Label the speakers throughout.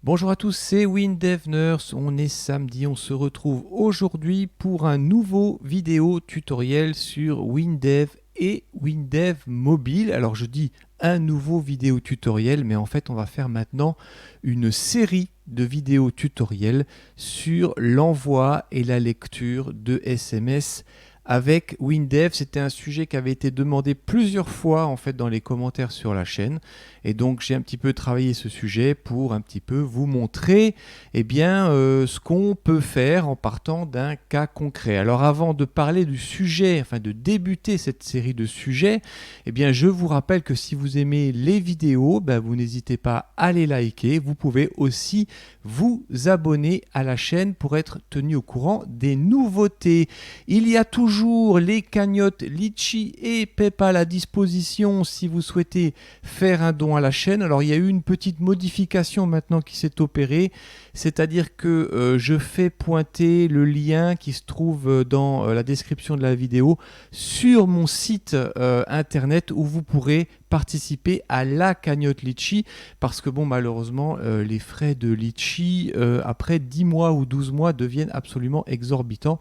Speaker 1: Bonjour à tous, c'est WinDev Nurse. On est samedi, on se retrouve aujourd'hui pour un nouveau vidéo tutoriel sur WinDev et WinDev Mobile. Alors je dis un nouveau vidéo tutoriel, mais en fait on va faire maintenant une série de vidéos tutoriels sur l'envoi et la lecture de SMS avec WinDev. C'était un sujet qui avait été demandé plusieurs fois en fait dans les commentaires sur la chaîne, et donc j'ai un petit peu travaillé ce sujet pour un petit peu vous montrer ce qu'on peut faire en partant d'un cas concret. Alors avant de parler du sujet, enfin de débuter cette série de sujets, je vous rappelle que si vous aimez les vidéos, vous n'hésitez pas à les liker. Vous pouvez aussi vous abonner à la chaîne pour être tenu au courant des nouveautés. Il y a toujours les cagnottes Litchi et PayPal à disposition si vous souhaitez faire un don à la chaîne. Alors il y a eu une petite modification maintenant qui s'est opérée, c'est-à-dire que je fais pointer le lien qui se trouve dans la description de la vidéo sur mon site internet où vous pourrez participer à la cagnotte Litchi, parce que malheureusement les frais de Litchi après 10 mois ou 12 mois deviennent absolument exorbitants.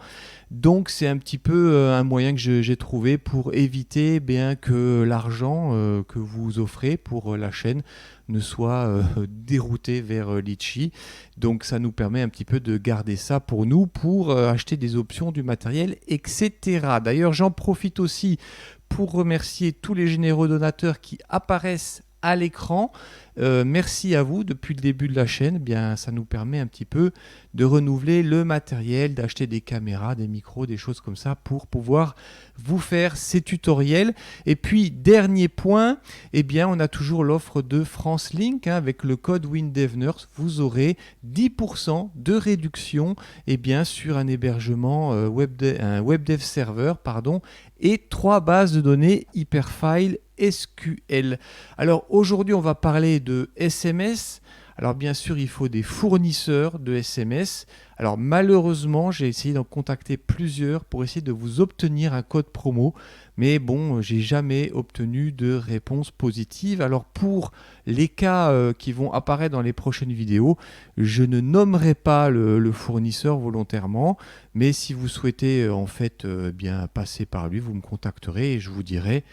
Speaker 1: Donc c'est un petit peu un moyen que j'ai trouvé pour éviter que l'argent que vous offrez pour la chaîne ne soit dérouté vers Litchi. Donc ça nous permet un petit peu de garder ça pour nous, pour acheter des options, du matériel, etc. D'ailleurs, j'en profite aussi pour remercier tous les généreux donateurs qui apparaissent à l'écran. Merci à vous depuis le début de la chaîne. Ça nous permet un petit peu de renouveler le matériel, d'acheter des caméras, des micros, des choses comme ça pour pouvoir vous faire ces tutoriels. Et puis dernier point, on a toujours l'offre de France Link, avec le code WinDevNurse. Vous aurez 10% de réduction sur un hébergement un WebDev serveur et 3 bases de données Hyperfile SQL. Alors aujourd'hui on va parler de SMS. Alors bien sûr il faut des fournisseurs de SMS. Alors malheureusement j'ai essayé d'en contacter plusieurs pour essayer de vous obtenir un code promo, mais j'ai jamais obtenu de réponse positive. Alors pour les cas qui vont apparaître dans les prochaines vidéos, je ne nommerai pas le fournisseur volontairement, mais si vous souhaitez passer par lui, vous me contacterez et je vous dirai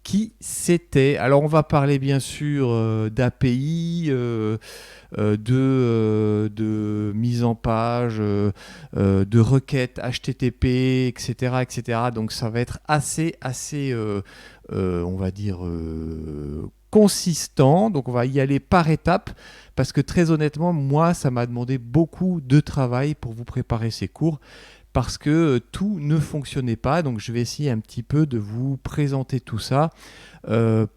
Speaker 1: qui c'était. Alors on va parler bien sûr d'API, de mise en page, de requêtes HTTP, etc., etc. Donc ça va être assez on va dire, consistant. Donc on va y aller par étapes, parce que très honnêtement, moi, ça m'a demandé beaucoup de travail pour vous préparer ces cours, parce que tout ne fonctionnait pas. Donc je vais essayer un petit peu de vous présenter tout ça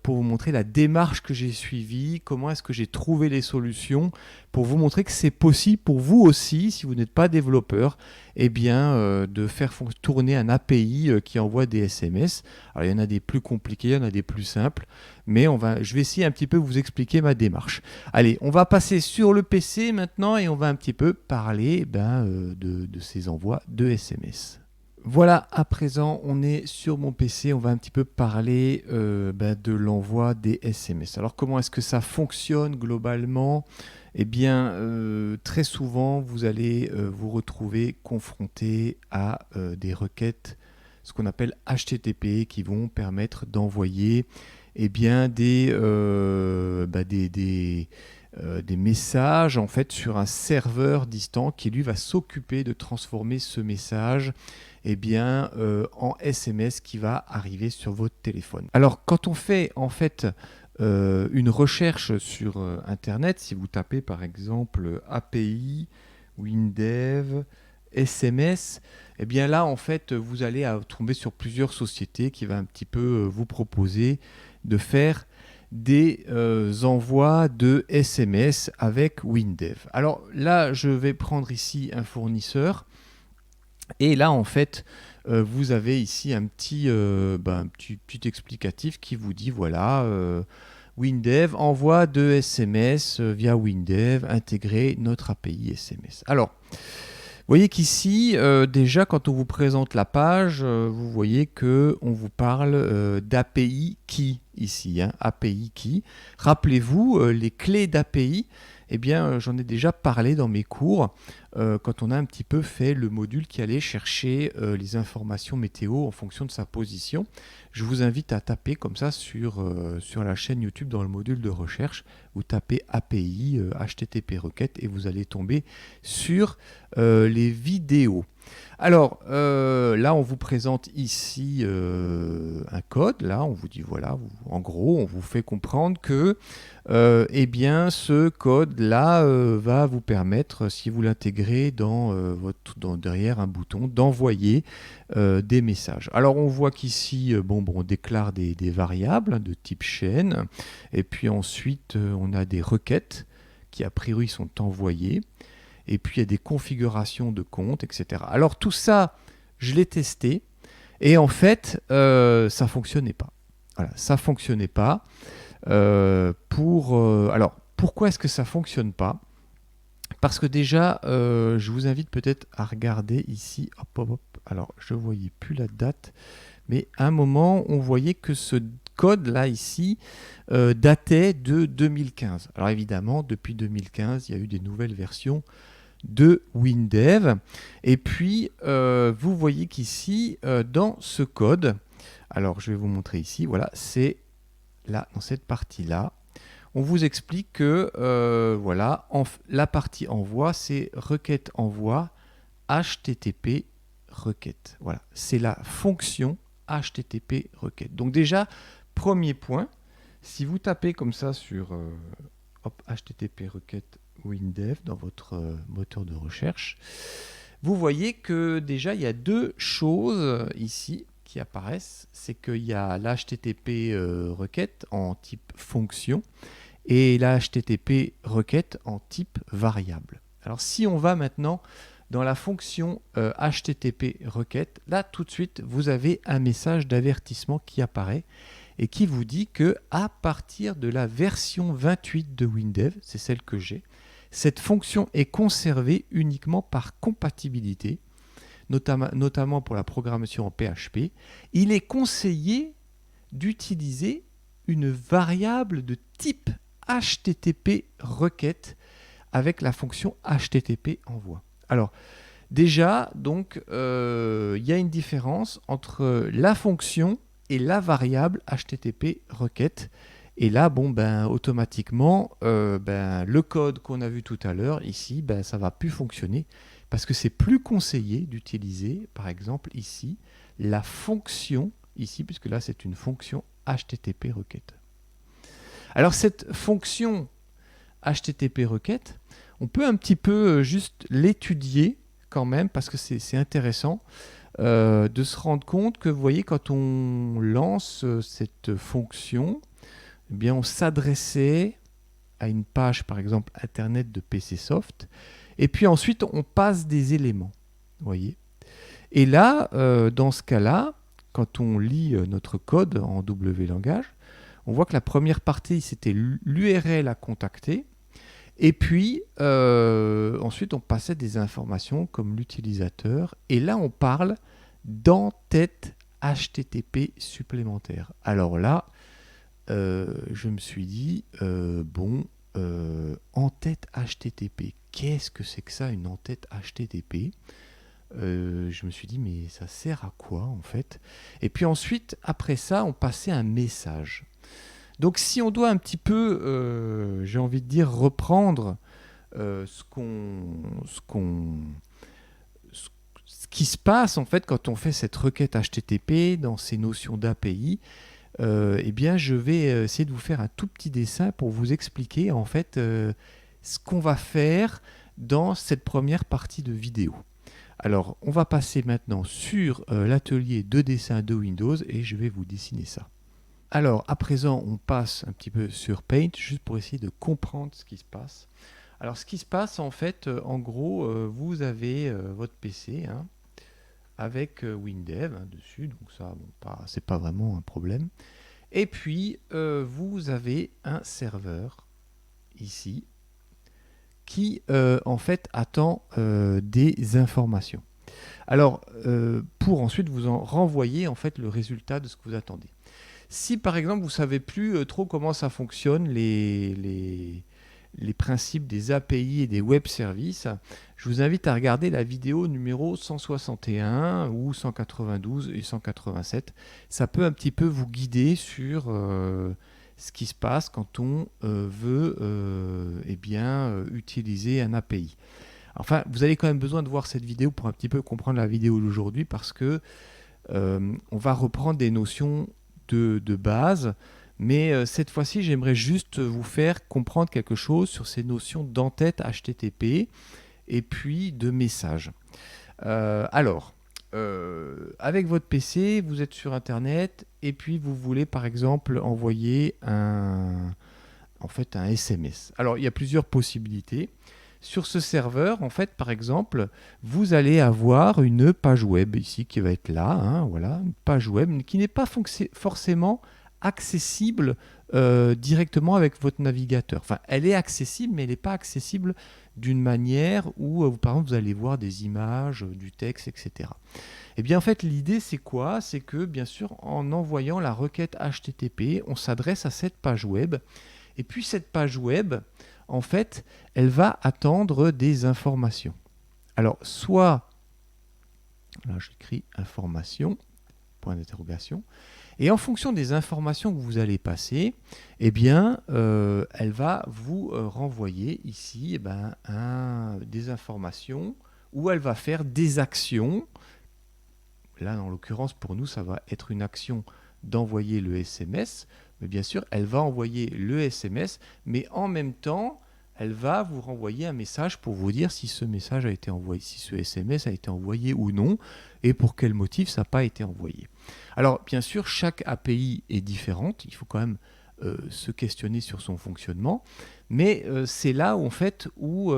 Speaker 1: pour vous montrer la démarche que j'ai suivie, comment est-ce que j'ai trouvé les solutions, pour vous montrer que c'est possible pour vous aussi, si vous n'êtes pas développeur, de faire tourner un API qui envoie des SMS. Alors il y en a des plus compliqués, il y en a des plus simples, mais je vais essayer un petit peu vous expliquer ma démarche. Allez, on va passer sur le PC maintenant et on va un petit peu parler de ces envois de SMS. Voilà, à présent, on est sur mon PC, on va un petit peu parler de l'envoi des SMS. Alors, comment est-ce que ça fonctionne globalement ? Très souvent, vous allez vous retrouver confronté à des requêtes, ce qu'on appelle HTTP, qui vont permettre d'envoyer des messages en fait sur un serveur distant qui lui va s'occuper de transformer ce message en SMS qui va arriver sur votre téléphone. Alors quand on fait en fait une recherche sur internet, si vous tapez par exemple API WinDev SMS, là en fait vous allez tomber sur plusieurs sociétés qui va un petit peu vous proposer de faire des envois de SMS avec WinDev. Alors là, je vais prendre ici un fournisseur, et là en fait vous avez ici un petit explicatif qui vous dit voilà, WinDev envoie de SMS via WinDev, intégrer notre API SMS. Alors vous voyez qu'ici, déjà, quand on vous présente la page, vous voyez qu'on vous parle d'API Key ici, API Key. Rappelez-vous, les clés d'API, eh bien, j'en ai déjà parlé dans mes cours quand on a un petit peu fait le module qui allait chercher les informations météo en fonction de sa position. Je vous invite à taper comme ça sur la chaîne YouTube dans le module de recherche. Vous tapez API, HTTP requête et vous allez tomber sur les vidéos. Alors là, on vous présente ici un code. Là, on vous dit voilà, en gros, on vous fait comprendre que eh bien, ce code-là va vous permettre, si vous l'intégrez derrière un bouton, d'envoyer des messages. Alors, on voit qu'ici, on déclare des variables de type chaîne, et puis ensuite, on a des requêtes qui, a priori, sont envoyées. Et puis il y a des configurations de compte, etc. Alors tout ça, je l'ai testé, et en fait, ça ne fonctionnait pas. Voilà, ça ne fonctionnait pas. Alors, pourquoi est-ce que ça ne fonctionne pas? Parce que déjà, je vous invite peut-être à regarder ici. Alors, je ne voyais plus la date, mais à un moment, on voyait que ce code-là, ici, datait de 2015. Alors évidemment, depuis 2015, il y a eu des nouvelles versions de WinDev. Et puis, vous voyez qu'ici, dans ce code, alors je vais vous montrer ici, voilà, c'est là, dans cette partie-là, on vous explique que voilà, la partie envoi, c'est requête envoi HTTP requête. Voilà, c'est la fonction HTTP requête. Donc déjà, premier point, si vous tapez comme ça sur HTTP requête WinDev dans votre moteur de recherche, vous voyez que déjà il y a deux choses ici qui apparaissent. C'est qu'il y a l'HTTP requête en type fonction et l'HTTP requête en type variable. Alors si on va maintenant dans la fonction HTTP requête, là tout de suite vous avez un message d'avertissement qui apparaît et qui vous dit que à partir de la version 28 de WinDev, c'est celle que j'ai, cette fonction est conservée uniquement par compatibilité, notamment pour la programmation en PHP. Il est conseillé d'utiliser une variable de type HTTP requête avec la fonction HTTP envoi. Alors, déjà, donc, il y a une différence entre la fonction et la variable HTTP requête. Et là, automatiquement, le code qu'on a vu tout à l'heure, ici, ça ne va plus fonctionner parce que c'est plus conseillé d'utiliser, par exemple, ici, la fonction, ici, puisque là, c'est une fonction HTTP requête. Alors, cette fonction HTTP requête, on peut un petit peu juste l'étudier quand même parce que c'est intéressant de se rendre compte que, vous voyez, quand on lance cette fonction, eh bien, on s'adressait à une page, par exemple, Internet de PCsoft, et puis ensuite, on passe des éléments, vous voyez. Et là, dans ce cas-là, quand on lit notre code en W langage, on voit que la première partie, c'était l'URL à contacter, et puis ensuite, on passait des informations comme l'utilisateur, et là, on parle d'entête HTTP supplémentaire. Alors là, je me suis dit, en-tête HTTP, qu'est-ce que c'est que ça, une en-tête HTTP? Je me suis dit, mais ça sert à quoi en fait? Et puis ensuite, après ça, on passait un message. Donc si on doit un petit peu, j'ai envie de dire, reprendre ce qui se passe en fait quand on fait cette requête HTTP dans ces notions d'API, eh bien, je vais essayer de vous faire un tout petit dessin pour vous expliquer en fait ce qu'on va faire dans cette première partie de vidéo. Alors, on va passer maintenant sur l'atelier de dessin de Windows et je vais vous dessiner ça. Alors, à présent, on passe un petit peu sur Paint juste pour essayer de comprendre ce qui se passe. Alors, ce qui se passe en fait, en gros, vous avez votre PC, hein, avec WinDev dessus, donc ça, c'est pas vraiment un problème. Et puis, vous avez un serveur ici qui, en fait, attend des informations. Alors, pour ensuite vous en renvoyer en fait le résultat de ce que vous attendez. Si par exemple vous ne savez plus trop comment ça fonctionne les principes des API et des web services, je vous invite à regarder la vidéo numéro 161 ou 192 et 187. Ça peut un petit peu vous guider sur ce qui se passe quand on veut utiliser un API. Enfin, vous avez quand même besoin de voir cette vidéo pour un petit peu comprendre la vidéo d'aujourd'hui parce que on va reprendre des notions de base, mais cette fois-ci, j'aimerais juste vous faire comprendre quelque chose sur ces notions d'entête HTTP et puis de message. Avec votre PC, vous êtes sur Internet et puis vous voulez par exemple envoyer un SMS. Alors, il y a plusieurs possibilités. Sur ce serveur, en fait, par exemple, vous allez avoir une page web ici qui va être là, hein, voilà, une page web qui n'est pas forcément accessible directement avec votre navigateur. Enfin, elle est accessible, mais elle n'est pas accessible d'une manière où, par exemple, vous allez voir des images, du texte, etc. Eh bien, en fait, l'idée, c'est quoi? C'est que, bien sûr, en envoyant la requête HTTP, on s'adresse à cette page web. Et puis, cette page web, en fait, elle va attendre des informations. Alors, soit, là j'écris information, point d'interrogation, et en fonction des informations que vous allez passer, eh bien, elle va vous renvoyer ici des informations où elle va faire des actions. Là, en l'occurrence, pour nous, ça va être une action d'envoyer le SMS. Mais bien sûr, elle va envoyer le SMS, mais en même temps, elle va vous renvoyer un message pour vous dire si ce message a été envoyé, si ce SMS a été envoyé ou non, et pour quel motif ça n'a pas été envoyé. Alors, bien sûr, chaque API est différente, il faut quand même se questionner sur son fonctionnement, mais c'est là où, en fait, où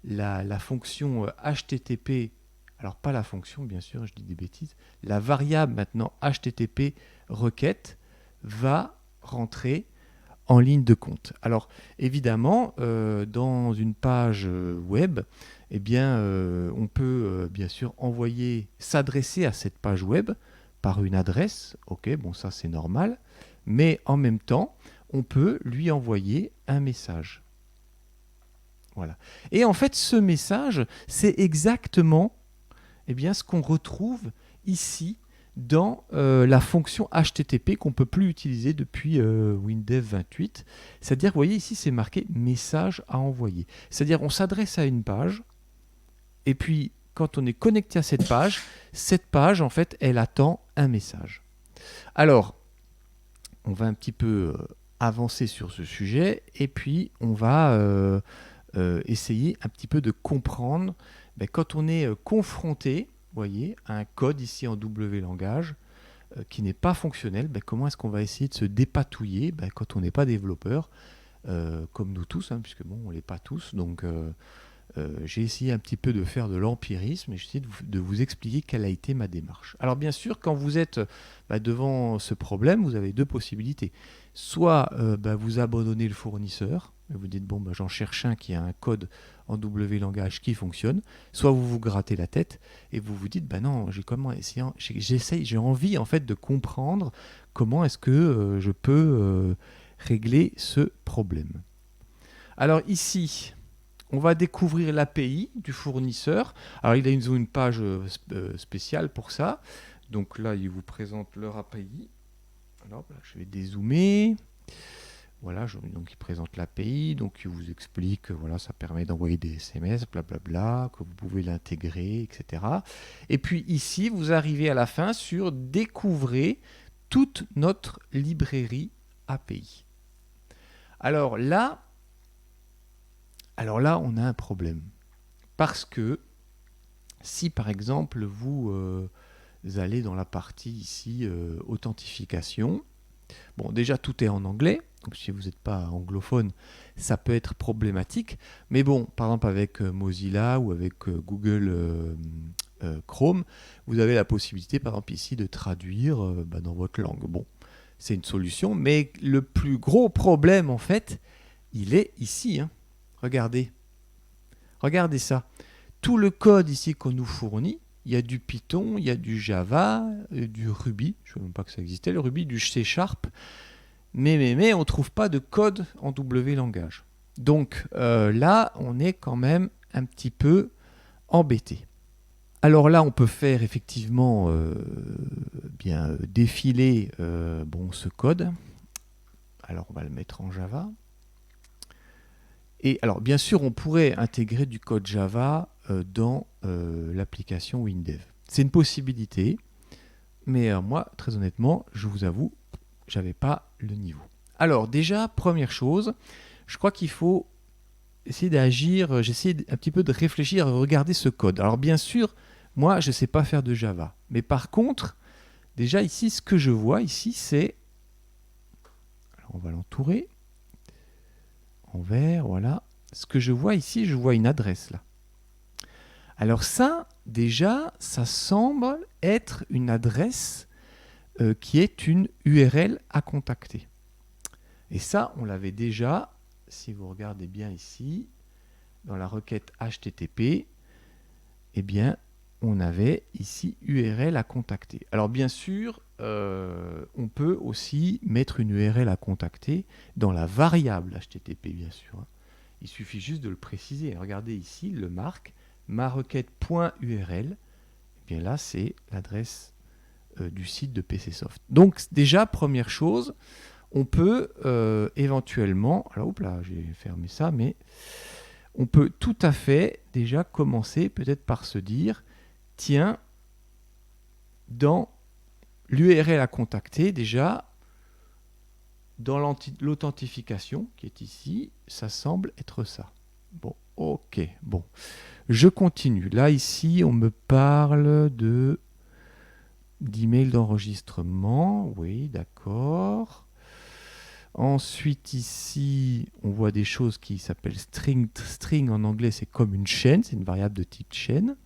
Speaker 1: la fonction HTTP, alors pas la fonction, bien sûr, je dis des bêtises, la variable maintenant HTTP requête va rentrer en ligne de compte. Alors évidemment, dans une page web, eh bien, on peut bien sûr s'adresser à cette page web par une adresse. Ok, bon ça c'est normal, mais en même temps, on peut lui envoyer un message. Voilà. Et en fait, ce message, c'est exactement ce qu'on retrouve ici dans la fonction HTTP qu'on ne peut plus utiliser depuis Windows 28. C'est-à-dire, vous voyez ici, c'est marqué message à envoyer. C'est-à-dire, on s'adresse à une page, et puis quand on est connecté à cette page, en fait, elle attend un message. Alors, on va un petit peu avancer sur ce sujet, et puis on va essayer un petit peu de comprendre quand on est confronté, voyez, à un code ici en W langage qui n'est pas fonctionnel, comment est-ce qu'on va essayer de se dépatouiller quand on n'est pas développeur, comme nous tous, hein, puisque bon, on ne l'est pas tous. Donc j'ai essayé un petit peu de faire de l'empirisme et j'ai essayé de vous expliquer quelle a été ma démarche. Alors bien sûr, quand vous êtes devant ce problème, vous avez deux possibilités. Soit vous abandonnez le fournisseur, et vous dites bon j'en cherche un qui a un code en W langage qui fonctionne, soit vous vous grattez la tête et vous vous dites non, j'ai envie en fait de comprendre comment est-ce que je peux régler ce problème. Alors ici, on va découvrir l'API du fournisseur. Alors il a une page spéciale pour ça. Donc là, il vous présente leur API. Alors là, je vais dézoomer. Voilà, donc il présente l'API, donc il vous explique que voilà, ça permet d'envoyer des SMS, blablabla, que vous pouvez l'intégrer, etc. Et puis ici, vous arrivez à la fin sur découvrir toute notre librairie API. Alors là, on a un problème. Parce que si par exemple vous allez dans la partie ici authentification, bon déjà tout est en anglais, donc si vous n'êtes pas anglophone, ça peut être problématique, mais bon, par exemple avec Mozilla ou avec Google Chrome, vous avez la possibilité par exemple ici de traduire dans votre langue. Bon, c'est une solution, mais le plus gros problème en fait, il est ici, hein. Regardez ça. Tout le code ici qu'on nous fournit, il y a du Python, il y a du Java, du Ruby, je ne sais même pas que ça existait, le Ruby, du C#. mais on ne trouve pas de code en W langage. Donc là, on est quand même un petit peu embêté. Alors là, on peut faire effectivement défiler ce code. Alors on va le mettre en Java. Et alors bien sûr, on pourrait intégrer du code Java dans l'application WinDev. C'est une possibilité, mais moi, très honnêtement, je vous avoue, j'avais pas le niveau. Alors déjà, première chose, je crois qu'il faut essayer d'agir, j'essaie un petit peu de réfléchir, à regarder ce code. Alors bien sûr, moi, je ne sais pas faire de Java. Mais par contre, déjà ici, ce que je vois ici, c'est... Alors on va l'entourer en vert, voilà. Ce que je vois ici, je vois une adresse là. Alors ça, déjà, ça semble être une adresse qui est une URL à contacter. Et ça, on l'avait déjà, si vous regardez bien ici, dans la requête HTTP, eh bien, on avait ici URL à contacter. Alors bien sûr, on peut aussi mettre une URL à contacter dans la variable HTTP, bien sûr. Il suffit juste de le préciser. Regardez ici, il le marque, ma requête.url. Eh bien là, c'est l'adresse du site de PCsoft. Donc déjà, première chose, on peut éventuellement... Alors, oups là, j'ai fermé ça, mais... On peut tout à fait déjà commencer peut-être par se dire, tiens, dans l'URL à contacter, déjà, dans l'authentification qui est ici, ça semble être ça. Bon, ok, bon. Je continue. Là, ici, on me parle d'email d'enregistrement. Oui, d'accord. Ensuite, ici, on voit des choses qui s'appellent string. String, en anglais, c'est comme une chaîne. C'est une variable de type chaîne.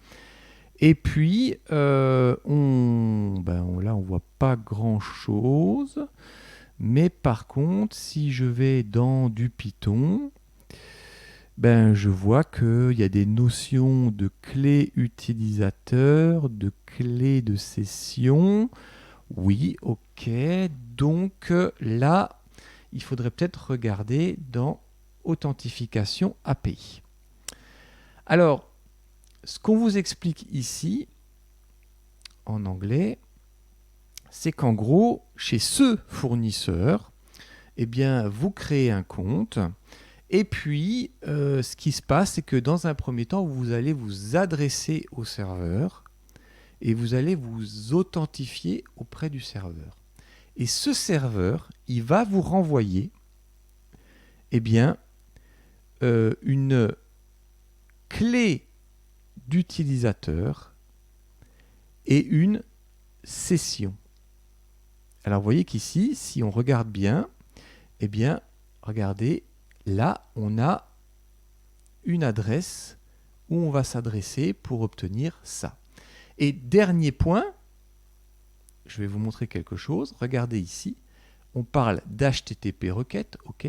Speaker 1: Et puis, là, on voit pas grand-chose. Mais par contre, si je vais dans du Python, je vois qu'il y a des notions de clés utilisateurs, de clés de session. Oui, ok. Donc là, il faudrait peut-être regarder dans Authentification API. Alors, ce qu'on vous explique ici, en anglais, c'est qu'en gros, chez ce fournisseur, eh bien, vous créez un compte. Et puis, ce qui se passe, c'est que dans un premier temps, vous allez vous adresser au serveur et vous allez vous authentifier auprès du serveur. Et ce serveur, il va vous renvoyer une clé d'utilisateur et une session. Alors, vous voyez qu'ici, si on regarde bien, regardez, là, on a une adresse où on va s'adresser pour obtenir ça. Et dernier point, je vais vous montrer quelque chose. Regardez ici, on parle d'HTTP requête, ok,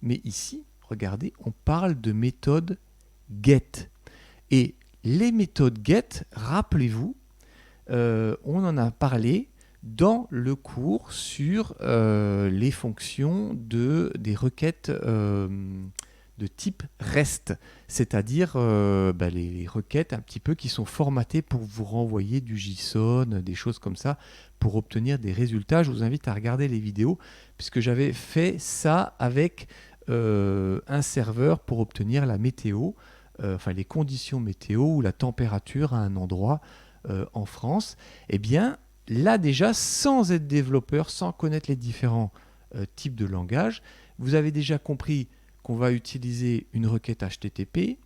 Speaker 1: mais ici, regardez, on parle de méthode GET. Et les méthodes GET, rappelez-vous, on en a parlé dans le cours sur les fonctions des requêtes de type REST, c'est-à-dire les requêtes un petit peu qui sont formatées pour vous renvoyer du JSON, des choses comme ça, pour obtenir des résultats. Je vous invite à regarder les vidéos, puisque j'avais fait ça avec un serveur pour obtenir la météo, les conditions météo ou la température à un endroit en France. Eh bien, là déjà, sans être développeur, sans connaître les différents types de langage, vous avez déjà compris qu'on va utiliser une requête HTTP,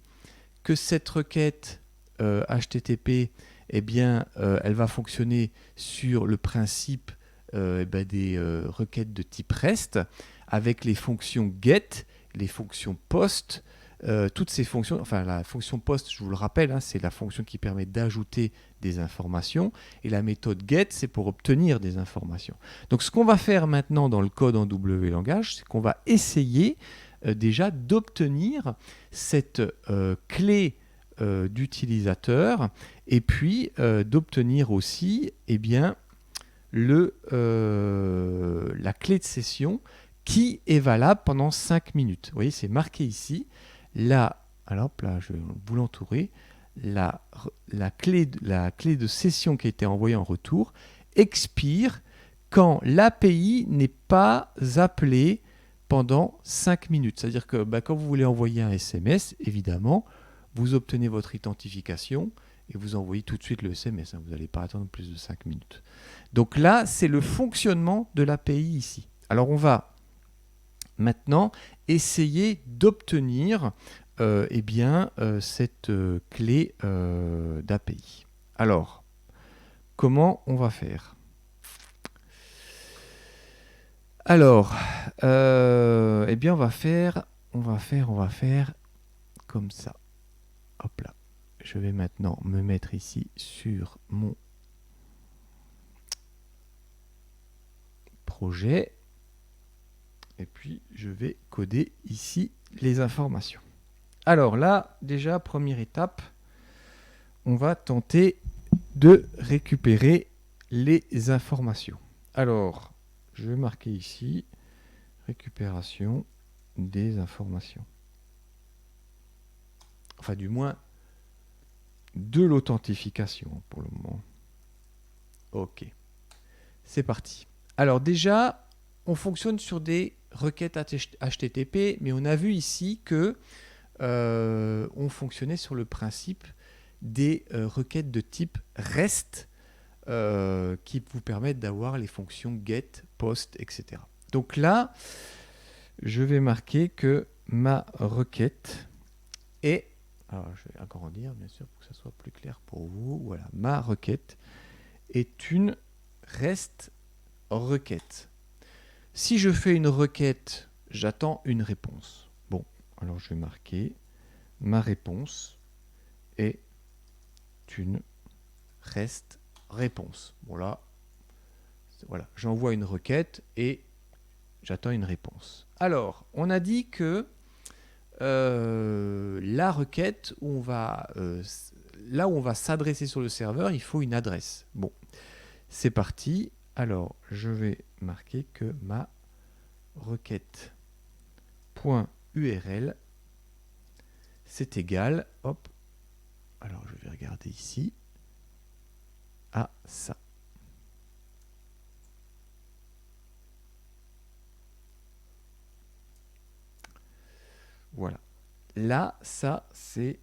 Speaker 1: que cette requête HTTP, elle va fonctionner sur le principe des requêtes de type REST, avec les fonctions GET, les fonctions POST, toutes ces fonctions, la fonction POST, je vous le rappelle, c'est la fonction qui permet d'ajouter des informations, et la méthode GET, c'est pour obtenir des informations. Donc ce qu'on va faire maintenant dans le code en W langage, c'est qu'on va essayer déjà d'obtenir cette clé d'utilisateur, et puis d'obtenir aussi la clé de session qui est valable pendant 5 minutes. Vous voyez, c'est marqué ici. Là, alors là, je vais vous l'entourer. La clé de session qui a été envoyée en retour expire quand l'API n'est pas appelée pendant 5 minutes. C'est-à-dire que quand vous voulez envoyer un SMS, évidemment, vous obtenez votre identification et vous envoyez tout de suite le SMS. Vous n'allez pas attendre plus de 5 minutes. Donc là, c'est le fonctionnement de l'API ici. Alors on va maintenant essayer d'obtenir cette clé d'API. Alors, comment on va faire ? Alors, on va faire comme ça. Hop là. Je vais maintenant me mettre ici sur mon projet. Et puis, je vais coder ici les informations. Alors là, déjà, première étape, on va tenter de récupérer les informations. Alors, je vais marquer ici récupération des informations. Enfin, du moins, de l'authentification pour le moment. Ok, c'est parti. Alors déjà, on fonctionne sur des requêtes HTTP, mais on a vu ici que on fonctionnait sur le principe des requêtes de type REST qui vous permettent d'avoir les fonctions GET, POST, etc. Donc là, je vais marquer que ma requête est... Alors, je vais agrandir, bien sûr, pour que ça soit plus clair pour vous. Voilà, ma requête est une REST requête. Si je fais une requête, j'attends une réponse. Bon, alors je vais marquer ma réponse est une REST réponse. Bon là, voilà, j'envoie une requête et j'attends une réponse. Alors, on a dit que la requête où on va, là où on va s'adresser sur le serveur, il faut une adresse. Bon, c'est parti. Alors, je vais marquer que ma requête.url c'est égal, hop, alors je vais regarder ici, à ça. Voilà. Là, ça, c'est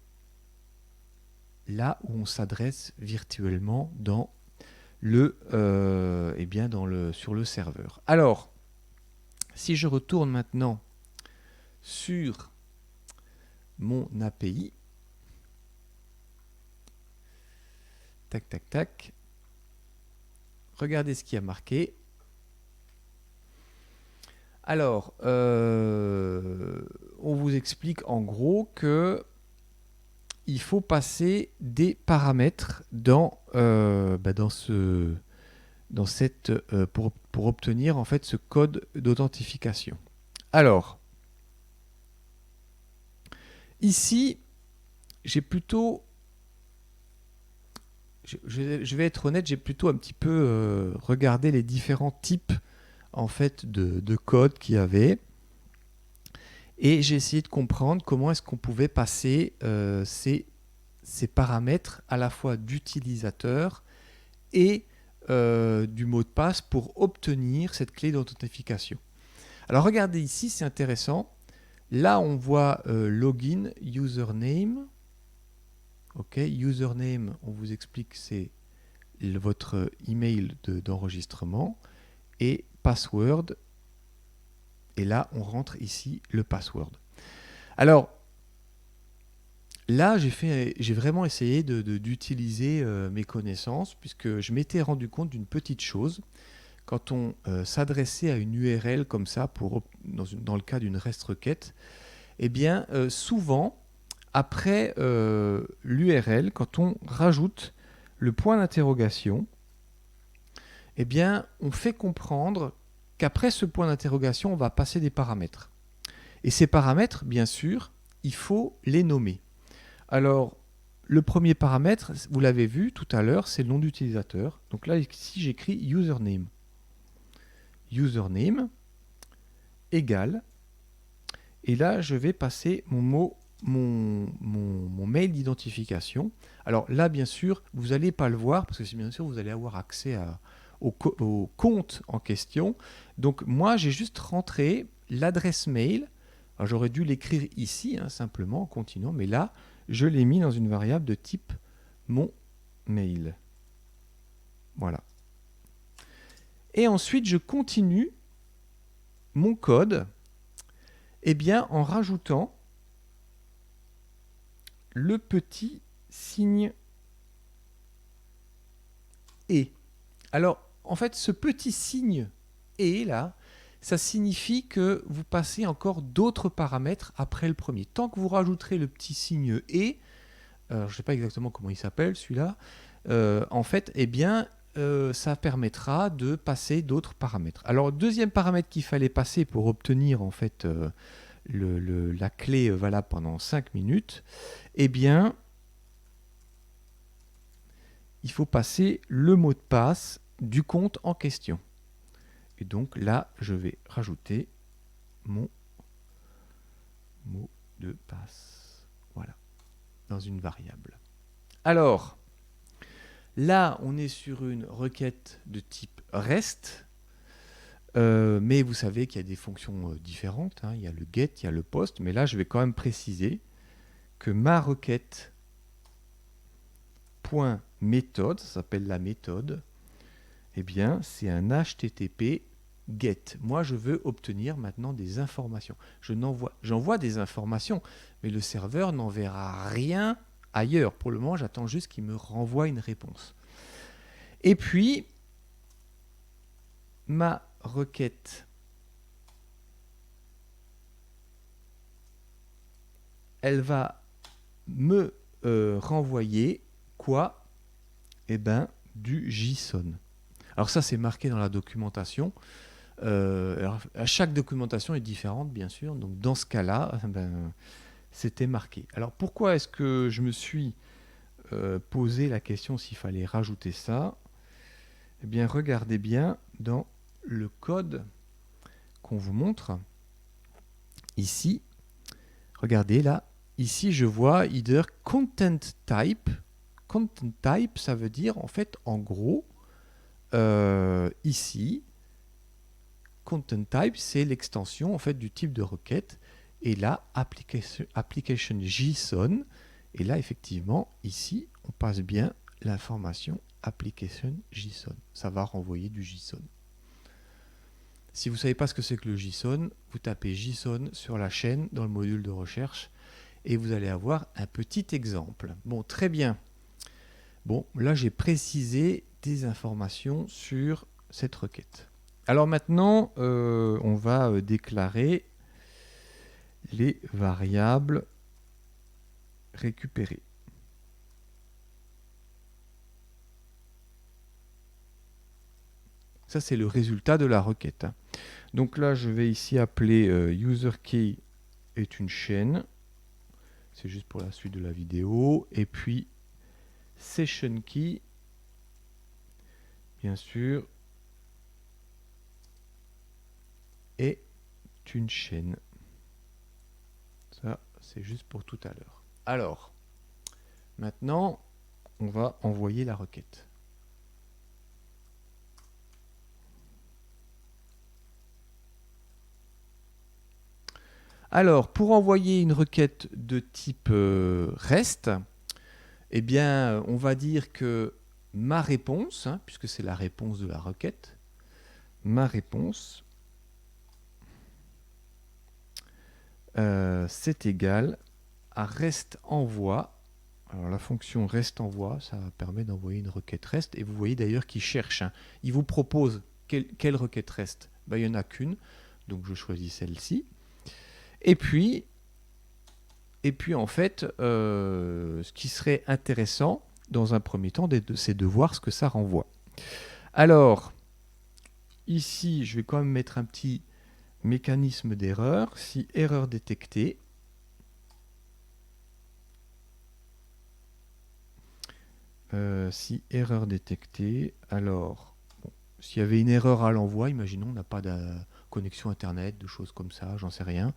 Speaker 1: là où on s'adresse virtuellement dans le, sur le serveur. Alors, si je retourne maintenant sur mon API, tac, tac, tac, regardez ce qui a marqué. Alors, on vous explique en gros que il faut passer des paramètres pour obtenir en fait ce code d'authentification. Alors, ici, j'ai plutôt, je vais être honnête, j'ai plutôt un petit peu regardé les différents types en fait de code qu'il y avait. Et j'ai essayé de comprendre comment est-ce qu'on pouvait passer ces paramètres à la fois d'utilisateur et du mot de passe pour obtenir cette clé d'authentification. Alors regardez ici, c'est intéressant. Là, on voit login, username. Ok, username, on vous explique, c'est votre email d'enregistrement. Et password, et là, on rentre ici le password. Alors, là, j'ai vraiment essayé d'utiliser mes connaissances, puisque je m'étais rendu compte d'une petite chose. Quand on s'adressait à une URL comme ça, dans le cas d'une REST requête, eh bien, souvent, après l'URL, quand on rajoute le point d'interrogation, eh bien, on fait comprendre qu'après ce point d'interrogation, on va passer des paramètres. Et ces paramètres, bien sûr, il faut les nommer. Alors, le premier paramètre, vous l'avez vu tout à l'heure, c'est le nom d'utilisateur. Donc là, ici, j'écris username. Username égal. Et là, je vais passer mon mail d'identification. Alors là, bien sûr, vous n'allez pas le voir parce que bien sûr, vous allez avoir accès au compte en question. Donc moi, j'ai juste rentré l'adresse mail. Alors, j'aurais dû l'écrire ici, hein, simplement, en continuant. Mais là, je l'ai mis dans une variable de type mon mail. Voilà. Et ensuite, je continue mon code en rajoutant le petit signe et. Alors, en fait, ce petit signe et là, ça signifie que vous passez encore d'autres paramètres après le premier. Tant que vous rajouterez le petit signe et, je ne sais pas exactement comment il s'appelle celui-là, en fait, ça permettra de passer d'autres paramètres. Alors, deuxième paramètre qu'il fallait passer pour obtenir en fait la clé valable pendant 5 minutes, il faut passer le mot de passe du compte en question. Et donc là, je vais rajouter mon mot de passe. Voilà, dans une variable. Alors, là, on est sur une requête de type REST. Mais vous savez qu'il y a des fonctions différentes. Hein. Il y a le get, il y a le post. Mais là, je vais quand même préciser que ma requête .méthode, ça s'appelle la méthode, c'est un HTTP GET. Moi, je veux obtenir maintenant des informations. J'envoie des informations, mais le serveur n'enverra rien ailleurs. Pour le moment, j'attends juste qu'il me renvoie une réponse. Et puis, ma requête, elle va me renvoyer quoi? Du JSON. Alors ça, c'est marqué dans la documentation. Chaque documentation est différente, bien sûr. Donc dans ce cas-là, c'était marqué. Alors pourquoi est-ce que je me suis posé la question s'il fallait rajouter ça? Regardez bien dans le code qu'on vous montre. Ici, regardez là. Ici, je vois either content type. Content type, ça veut dire en fait, en gros, ici, content type, c'est l'extension en fait du type de requête. Et là, application JSON. Et là, effectivement, ici, on passe bien l'information application JSON. Ça va renvoyer du JSON. Si vous ne savez pas ce que c'est que le JSON, vous tapez JSON sur la chaîne dans le module de recherche et vous allez avoir un petit exemple. Bon, très bien. Bon, là, j'ai précisé des informations sur cette requête. Alors maintenant, on va déclarer les variables récupérées. Ça, c'est le résultat de la requête. Donc là, je vais ici appeler userKey est une chaîne. C'est juste pour la suite de la vidéo. Et puis, sessionKey, bien sûr, est une chaîne. Ça, c'est juste pour tout à l'heure. Alors, maintenant, on va envoyer la requête. Alors, pour envoyer une requête de type REST, on va dire que ma réponse, hein, puisque c'est la réponse de la requête, ma réponse, c'est égal à REST envoi. Alors la fonction REST envoi, ça permet d'envoyer une requête REST. Et vous voyez d'ailleurs qu'il cherche. Hein. Il vous propose quelle requête REST. Il n'y en a qu'une, donc je choisis celle-ci. Et puis en fait, ce qui serait intéressant dans un premier temps, c'est de voir ce que ça renvoie. Alors, ici, je vais quand même mettre un petit mécanisme d'erreur. Si erreur détectée, alors, bon, s'il y avait une erreur à l'envoi, imaginons on n'a pas de connexion internet, de choses comme ça, j'en sais rien.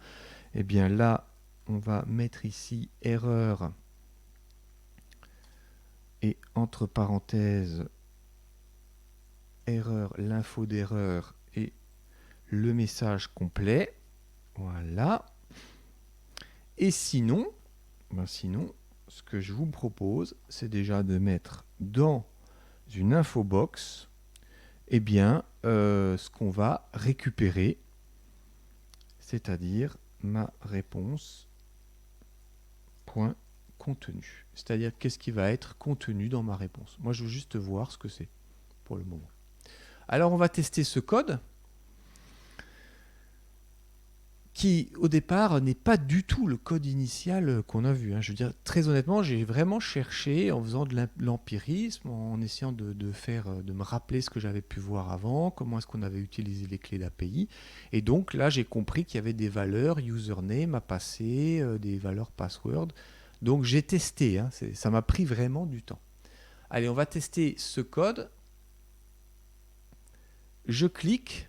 Speaker 1: Eh bien là, on va mettre ici erreur et entre parenthèses erreur, l'info d'erreur et le message complet. Voilà. Et sinon, ce que je vous propose, c'est déjà de mettre dans une infobox ce qu'on va récupérer, c'est-à-dire ma réponse point contenu. C'est-à-dire qu'est-ce qui va être contenu dans ma réponse. Moi, je veux juste voir ce que c'est pour le moment. Alors, on va tester ce code qui, au départ, n'est pas du tout le code initial qu'on a vu. Je veux dire, très honnêtement, j'ai vraiment cherché en faisant de l'empirisme, en essayant de me rappeler ce que j'avais pu voir avant, comment est-ce qu'on avait utilisé les clés d'API. Et donc là, j'ai compris qu'il y avait des valeurs username à passer, des valeurs password. Donc j'ai testé, ça m'a pris vraiment du temps. Allez, on va tester ce code. Je clique,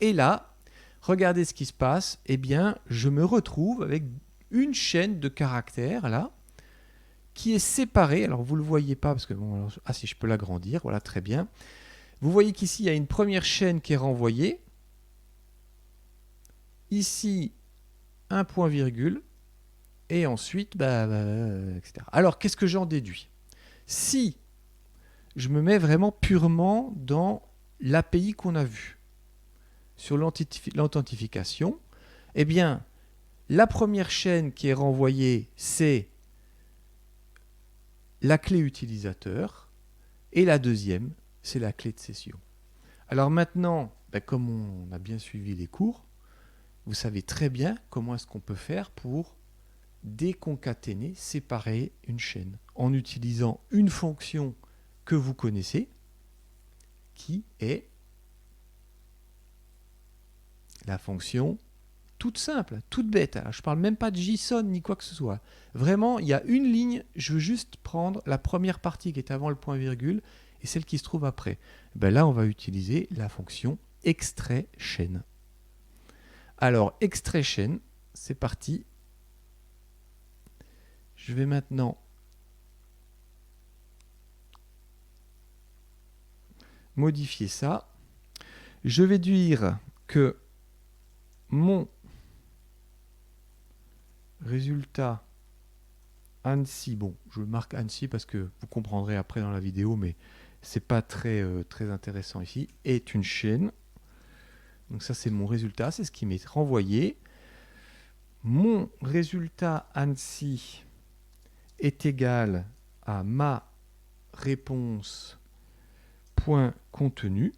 Speaker 1: et là, regardez ce qui se passe. Eh bien, je me retrouve avec une chaîne de caractères là qui est séparée. Alors, vous ne le voyez pas parce que si je peux l'agrandir, voilà, très bien. Vous voyez qu'ici, il y a une première chaîne qui est renvoyée. Ici, un point virgule. Et ensuite, etc. Alors, qu'est-ce que j'en déduis? Si je me mets vraiment purement dans l'API qu'on a vue, sur l'authentification, eh bien, la première chaîne qui est renvoyée, c'est la clé utilisateur, et la deuxième, c'est la clé de session. Alors maintenant, comme on a bien suivi les cours, vous savez très bien comment est-ce qu'on peut faire pour déconcaténer, séparer une chaîne, en utilisant une fonction que vous connaissez, qui est la fonction toute simple, toute bête. Alors, je ne parle même pas de JSON ni quoi que ce soit. Vraiment, il y a une ligne, je veux juste prendre la première partie qui est avant le point virgule et celle qui se trouve après. Là, on va utiliser la fonction extrait chaîne. Alors, extrait chaîne, c'est parti. Je vais maintenant modifier ça. Je vais dire que mon résultat ANSI, bon, je marque ANSI parce que vous comprendrez après dans la vidéo, mais c'est pas très intéressant ici, est une chaîne. Donc ça, c'est mon résultat, c'est ce qui m'est renvoyé. Mon résultat ANSI est égal à ma réponse point contenu.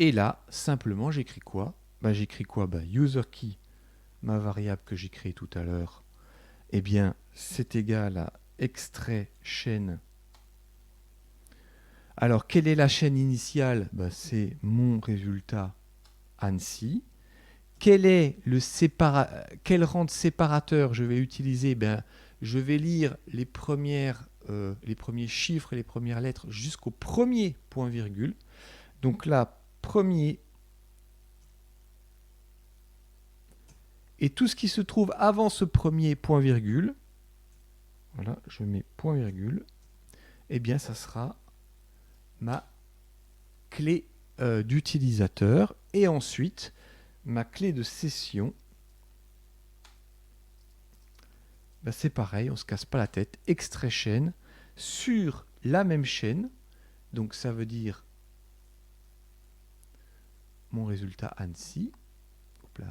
Speaker 1: Et là, simplement, j'écris quoi? J'écris quoi? User key, ma variable que j'ai créée tout à l'heure, eh bien, c'est égal à extrait chaîne. Alors, quelle est la chaîne initiale? C'est mon résultat ANSI. Quel rang de séparateur je vais utiliser? Je vais lire les premiers chiffres et les premières lettres jusqu'au premier point virgule. Donc là, premier. Et tout ce qui se trouve avant ce premier point virgule, voilà, je mets point virgule, eh bien, ça sera ma clé d'utilisateur. Et ensuite, ma clé de session, c'est pareil, on ne se casse pas la tête. Extrait chaîne sur la même chaîne. Donc, ça veut dire mon résultat ANSI. Hop là,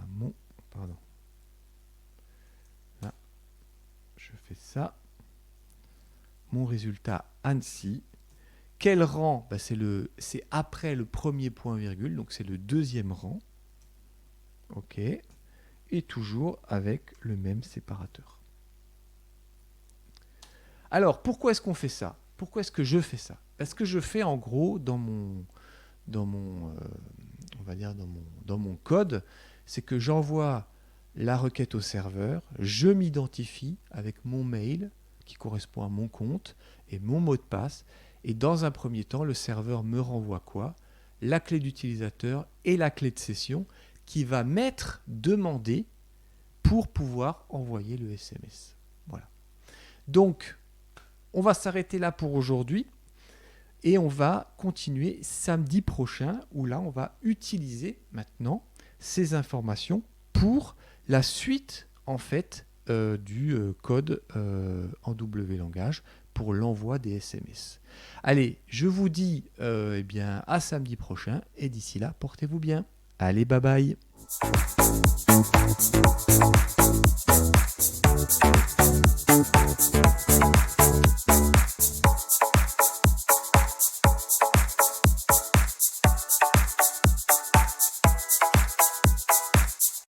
Speaker 1: pardon. Là, je fais ça. Mon résultat ANSI. Quel rang? C'est après le premier point virgule, donc c'est le deuxième rang. OK. Et toujours avec le même séparateur. Alors, pourquoi est-ce qu'on fait ça? Pourquoi est-ce que je fais ça? Parce que je fais en gros dans mon code, c'est que j'envoie la requête au serveur, je m'identifie avec mon mail qui correspond à mon compte et mon mot de passe, Et dans un premier temps, le serveur me renvoie quoi? La clé d'utilisateur et la clé de session qui va m'être demandée pour pouvoir envoyer le SMS. Voilà. Donc, on va s'arrêter là pour aujourd'hui et on va continuer samedi prochain où là, on va utiliser maintenant ces informations pour la suite en fait du code en W langage pour l'envoi des SMS. Allez, je vous dis eh bien, à samedi prochain et d'ici là, portez-vous bien. Allez, bye bye.